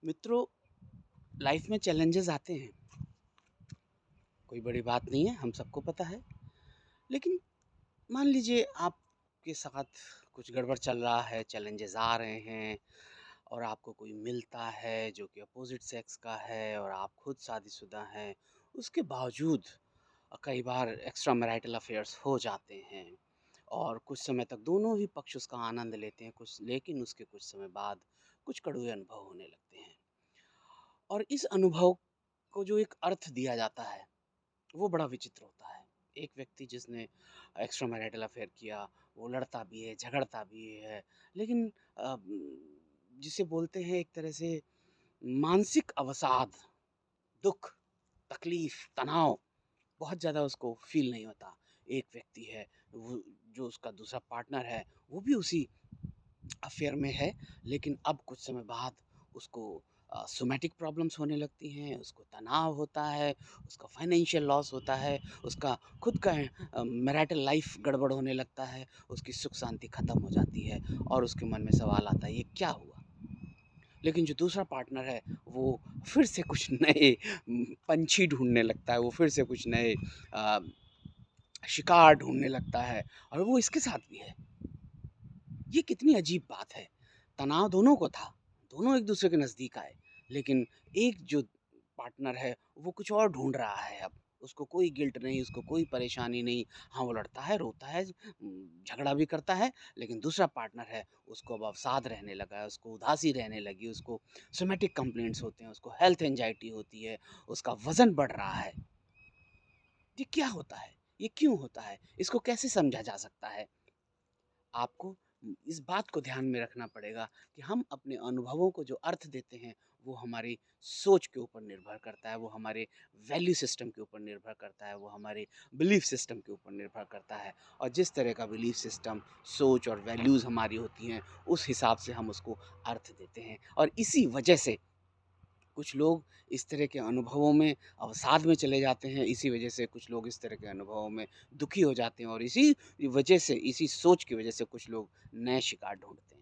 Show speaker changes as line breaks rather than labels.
मित्रों, लाइफ में चैलेंजेस आते हैं। कोई बड़ी बात नहीं है, हम सबको पता है। लेकिन मान लीजिए आपके साथ कुछ गड़बड़ चल रहा है, चैलेंजेस आ रहे हैं और आपको कोई मिलता है जो कि अपोजिट सेक्स का है और आप खुद शादीशुदा हैं। उसके बावजूद कई बार एक्स्ट्रा मैरिटल अफेयर्स हो जाते हैं और कुछ समय तक दोनों ही पक्ष उसका आनंद लेते हैं, लेकिन उसके कुछ समय बाद कुछ कड़वे अनुभव होने लगते हैं। और इस अनुभव को जो एक अर्थ दिया जाता है, वो बड़ा विचित्र होता है। एक व्यक्ति जिसने एक्स्ट्रा मैरिटल अफेयर किया, वो लड़ता भी है, झगड़ता भी है, लेकिन जिसे बोलते हैं एक तरह से मानसिक अवसाद, दुःख, तकलीफ़, तनाव बहुत ज़्यादा उसको फ़ील नहीं होता। एक व्यक्ति है, वो जो उसका दूसरा पार्टनर है, वो भी उसी अफ़ेयर में है, लेकिन अब कुछ समय बाद उसको सोमैटिक प्रॉब्लम्स होने लगती हैं, उसको तनाव होता है, उसका फाइनेंशियल लॉस होता है, उसका खुद का मैरिटल लाइफ़ गड़बड़ होने लगता है, उसकी सुख शांति ख़त्म हो जाती है और उसके मन में सवाल आता है, ये क्या हुआ? लेकिन जो दूसरा पार्टनर है, वो फिर से कुछ नए पंछी ढूँढने लगता है, वो फिर से कुछ नए अ, शिकार ढूँढने लगता है और वो इसके साथ भी है। ये कितनी अजीब बात है। तनाव दोनों को था, दोनों एक दूसरे के नज़दीक आए, लेकिन एक जो पार्टनर है वो कुछ और ढूँढ रहा है अब। उसको कोई गिल्ट नहीं, उसको कोई परेशानी नहीं। हाँ, वो लड़ता है, रोता है, झगड़ा भी करता है, लेकिन दूसरा पार्टनर है उसको अब अवसाद रहने लगा है, उसको उदासी रहने लगी, उसको सोमैटिक कंप्लेंट्स होते हैं, उसको हेल्थ एंग्जायटी होती है, उसका वज़न बढ़ रहा है। ये क्या होता है? ये क्यों होता है? इसको कैसे समझा जा सकता है? आपको इस बात को ध्यान में रखना पड़ेगा कि हम अपने अनुभवों को जो अर्थ देते हैं, वो हमारी सोच के ऊपर निर्भर करता है, वो हमारे वैल्यू सिस्टम के ऊपर निर्भर करता है, वो हमारे बिलीफ सिस्टम के ऊपर निर्भर करता है। और जिस तरह का बिलीफ सिस्टम, सोच और वैल्यूज़ हमारी होती हैं, उस हिसाब से हम उसको अर्थ देते हैं। और इसी वजह से कुछ लोग इस तरह के अनुभवों में अवसाद में चले जाते हैं, इसी वजह से कुछ लोग इस तरह के अनुभवों में दुखी हो जाते हैं और इसी वजह से, इसी सोच की वजह से कुछ लोग नए शिकार ढूँढते हैं।